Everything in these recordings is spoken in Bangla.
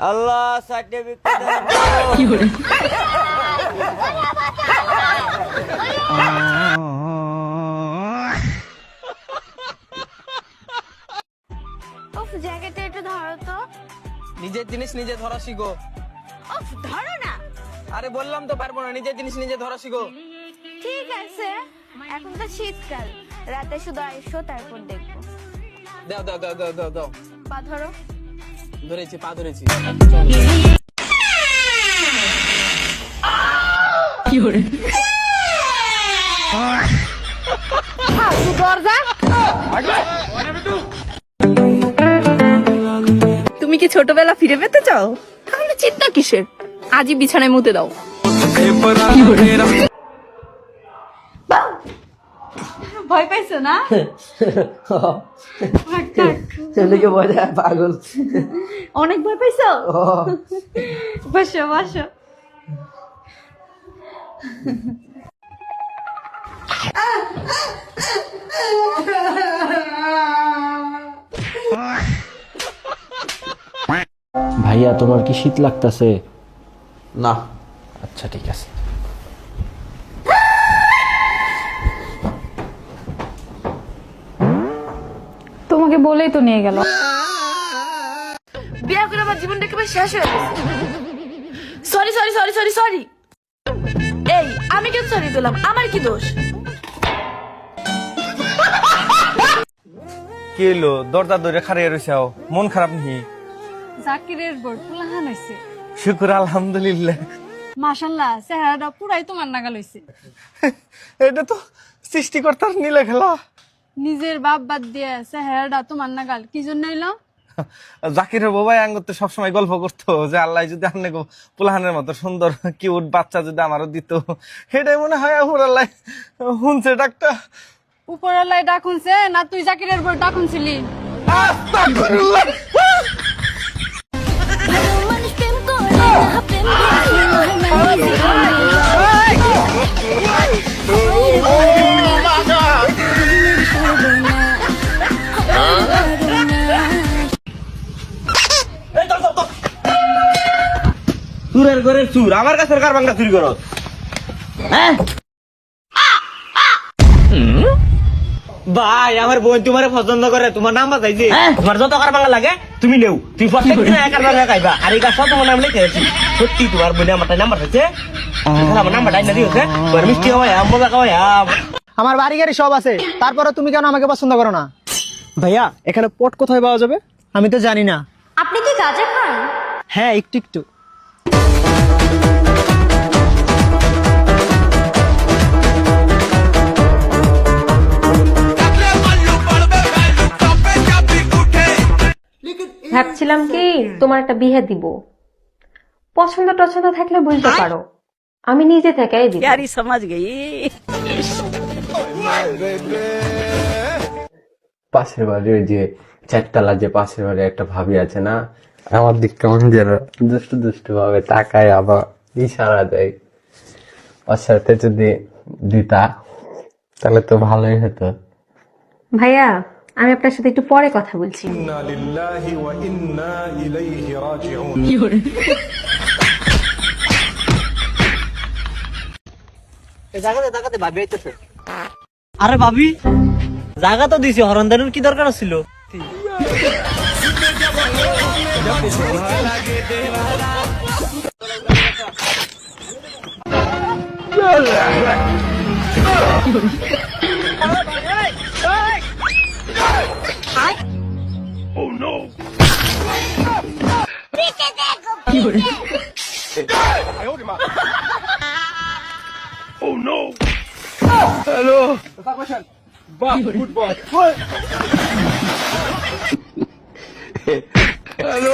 আল্লাহ সার্টিফিকেট কি করে উফ জ্যাকেটটা একটু ধরো তো। নিজের জিনিস নিজে ধরা শিখো। উফ ধরো না। আরে বললাম তো পারবো না, নিজের জিনিস নিজে ধরা শিখো। ঠিক আছে, এখন তো শীতকাল, রাতে শুধু আইসো তারপর দেখবো। দাও দাও দাও দাও দাও দাও। পা ধরো। ধরেছি, পা ধরেছি। কি করে তুমি কি ছোটবেলা ফিরে পেতে চাও? তাহলে চিন্তা কিসের, আজই বিছানায় মুতে দাও। কি করে? ভয় পাইছো না? ছেলেকে বলে পাগল। অনেক ভয় পাইছো? বসো বসো। ভাইয়া তোমার কি শীত লাগতেছে? না। আচ্ছা ঠিক আছে। তোমাকে বলেই তো নিয়ে গেল। বিয়ে করে আমার জীবনটা একেবারে শেষ হয়ে গেছে। Sorry sorry sorry sorry sorry. এই আমি কেন সরি দিলাম? আমার কি দোষ? কি হলো দরজা ধরে খারিয়ে রইছাও, মন খারাপ নেই? জাকিরের বড় ফুলাহান হইছে। শুকুর আলহামদুলিল্লাহ। মাশাআল্লাহ চেহারাটা পুরাই তোমার নাগাল হইছে। এটা তো সৃষ্টিকর্তার নীলা খেলা। নিজের বাপ বাদ দিয়ে চেহারাটা তোমার নাগাল কি জন্য এলো? জাকিরের বাবাই আঙ্গুর তো সবসময় গল্প করতো যে আল্লাহ যদি আপনি পুলাহানের মতো সুন্দর কিউট বাচ্চা যদি আমারও দিত, সেটাই মনে হয় আহুর আল্লাহ শুনছে ডাকটা। উপরওয়ালায় ডাক শুনছে না তুই জাকিরের বড় ডাক শুনছিলি? আস্তাগফিরুল্লাহ। চুরের ঘরের চুর আমার কাছে কার বাংলা চুরি করো? হ্যাঁ ভাই, আমার বোন তোমার পছন্দ করে, তোমার নাম্বার চাইছে। তোমার যত কার বাংলা লাগে তুমি নেও, তুমি প্রত্যেকদিন একার বাংলা খাইবা। আর এই কাজ তোমার নাম লিখে দিয়েছি। সত্যি তোমার বোনে আমার নাম্বার চাইছে, আমার নাম্বার ডাইনা দিয়েছে। তোমার মিষ্টি খাওয়াই মজা খাওয়াই। আমার বাড়ি গাড়ি সব আছে, তারপরে তুমি কেন আমাকে পছন্দ করো না? ভাইয়া এখানে পট কোথায় পাওয়া যাবে? আমি তো জানি না। আপনি কি গাঁজা খান? হ্যাঁ একটু একটু। ভাবছিলাম কি তোমার একটা বিয়ে দিব, পছন্দ টছন্দ থাকলে বলতে পারো, আমি নিজে থেকেই দিব। পাশের বাড়ি ওই যে চারতলা যে পাশের বাড়ি একটা ভাবি আছে না, আমার দিক কেমন যেন দুষ্টু দুষ্টু ভাবে তাকায়, আবার ইশারা দেয়। ওর সাথে যদি দিতা তাহলে তো ভালোই হতো। ভাইয়া আমি আপনার সাথে একটু পরে কথা বলছি। কি করে জাগাতে ভাবি আইতেছে। আরে ভাবি, জায়গা তো দিছি, হরন্দানুর কি দরকার ছিল? কি করে হ্যালো বাহ, গুড বয়। হ্যালো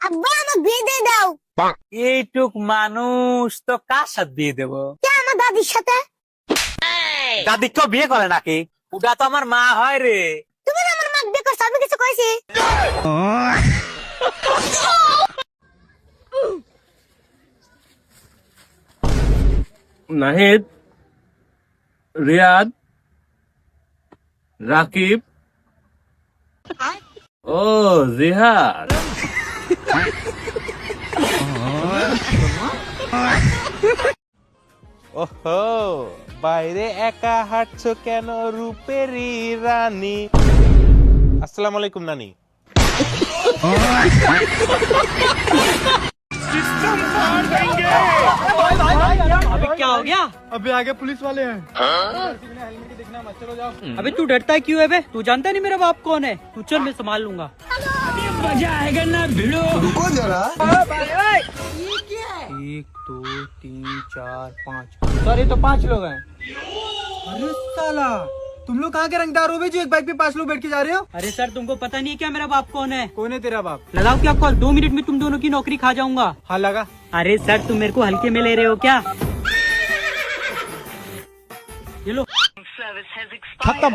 আব্বা আমাকে বিয়ে দিয়ে দাও। এইটুক মানুষ তো কার সাথে বিয়ে দেবো? আমার দাদির সাথে। দাদি কেউ বিয়ে করে নাকি? ওটা তো আমার মা হয় রে। তুমি না আমার মাকে বিয়ে করছো, আমি কিছু কইছি? নাহিদ, রিয়াদ, রাকিব, ও জিহাদ। ওহো, বাইরে একা হাঁটছো কেন রূপেরই রানী? আসসালামু আলাইকুম নানি। अभी क्या हो गया? अभी आगे पुलिस वाले हैं। अबे तू डरता है क्यों है बे? तू जानता नहीं मेरा बाप कौन है? तू चल, मैं संभाल लूंगा। मजा आएगा ना भिड़ो। रुको जरा। ये क्या है? 1 2 3 4 5। सर ये तो 5 लोग हैं। अरे साला, तुम लोग कहाँ के रंगदार हो बे जो एक बाइक पे 5 लोग बैठ के जा रहे हो? अरे सर तुमको पता नहीं क्या मेरा बाप कौन है? कौन है तेरा बाप? लगाओ क्या कॉल, 2 मिनट में तुम दोनों की नौकरी खा जाऊंगा। हाँ लगा। अरे सर तुम मेरे को हल्के में ले रहे हो क्या? ये लो खत्म।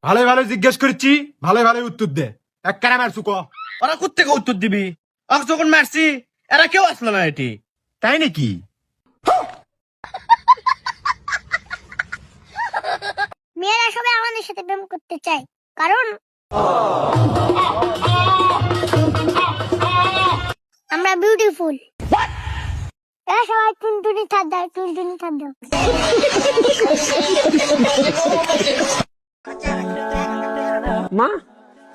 ভালো ভালো জিজ্ঞেস করছি, ভালো ভালো উত্তর দে। এক কারা মারছু ক? ওরা কোত্থেকে উত্তর দিবি? আজ যখন মারছি এরা কেউ আসলো না এটি। তাই নাকি? মেয়েরা সবাই আমাদের সাথে প্রেম করতে চায়, কারণ আমরা বিউটিফুল। এরা সবাই টুনটুনি থাপ দেয়, টুনটুনি থাপ দেয়। মা,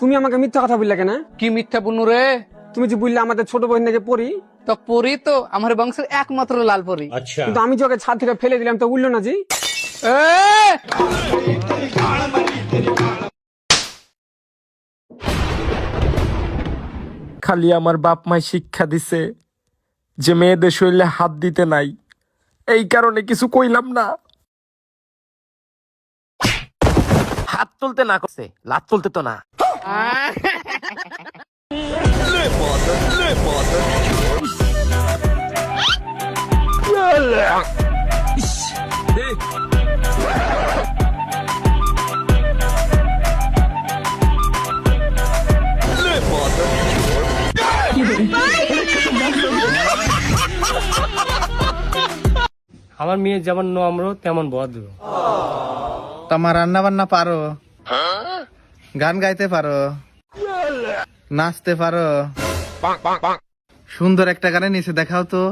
তুমি আমাকে মিথ্যা কথা বললে কেন? কি মিথ্যা বুনু রে? তুমি যে বললে আমাদের ছোট বোন নাকি পরি, তো পরি তো আমার বংশের একমাত্র লাল পরি। কিন্তু আমি যে ওকে ছাদ থেকে ফেলে দিলাম তো উঠলো না জি। খালি আমার বাপ মাই শিক্ষা দিছে যে মেয়েদের শরীরে হাত দিতে নাই, এই কারণে কিছু কইলাম না। হাত তুলতে না করছে, লাত তুলতে তো না। আমার মেয়ে যেমন নম্র তেমন ভদ্র। তোমার রান্না বান্না পারো, গান গাইতে পারো, নাচতে পারো, সুন্দর একটা গানে নিচে দেখাও তো।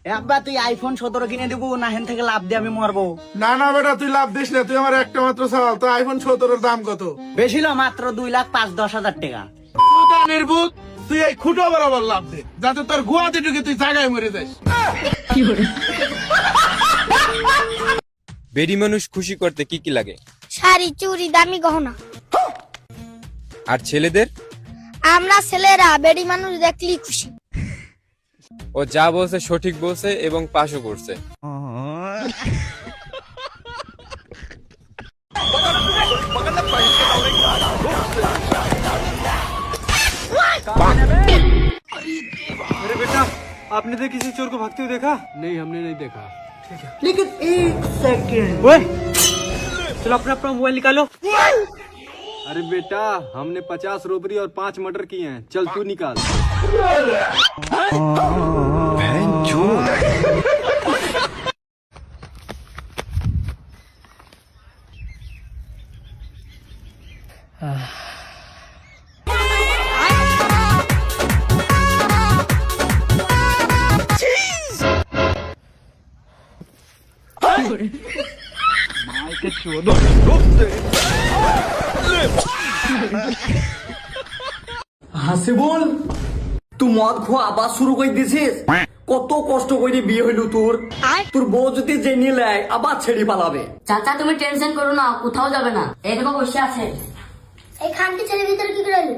একবার তুই আইফোন 17 কিনে দেবো না, হেন থেকে লাভ দিয়ে আমি মরবো। না না বেটা, তুই লাভ দিস না। তুই আমার একটা মাত্র সওয়াল। তো আইফোন 17 এর দাম কত? বেশি না, মাত্র 2,05,10,000 টাকা। নির্ভূত, তুই এই খুঁটো বরাবর লাভ দে, যাতে তোর গুয়াতে ঢুকে তুই জায়গায় মরে যাস। বেডি মানুষ খুশি করতে কি কি লাগে? শাড়ি, চুড়ি, দামি গহনা। আর ছেলেদের? আমরা ছেলেরা বেডি মানুষ দেখলেই খুশি। ও যা বলছে সঠিক বলছে এবং পাশও করছে। अरे बेटा, आपने तो किसी चोर को भागते हुए देखा? नहीं, हमने नहीं देखा। ठीक है, लेकिन 1 सेकंड। ओए, चलो अपना अपना मोबाइल निकालो। अरे बेटा, हमने 50 रोबरी और 5 मर्डर किए हैं। चल तू निकाल। হাসিবুল, তুই মদ খোয়া আবার শুরু করে দিছিস? কত কষ্ট করে বিয়ে হইল তোর। তোর বউ যদি জেনে নেয় আবার ছেড়ে পালাবে। চাচা তুমি টেনশন করো না, কোথাও যাবে না, এরকম বসে আছে। এই খানটি ছেলে ভিতরে কি করে এলো?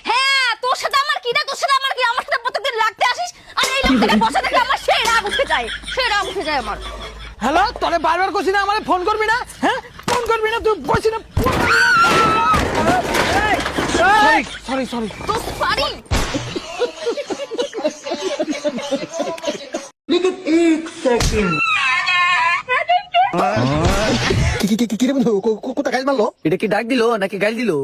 হ্যাঁ, তোর সাথে আমার কি না, তোর সাথে আমার কি? আমার সাথে প্রত্যেকদিন লাগতে আসিস, আর এই লোকটাকে বসে থেকে আমার সেই রাগ উঠে যায়, সেই রাগ উঠে যায় আমার। হ্যালো, তোরে বারবার কইছি না আমারে ফোন করবি না? হ্যাঁ, ফোন করবি না, তুই কইছি না। সরি সরি সরি কিরে বন্ধু কোথা গাইল মারলো? এটা কি ডাক দিলো নাকি গাইল দিলো?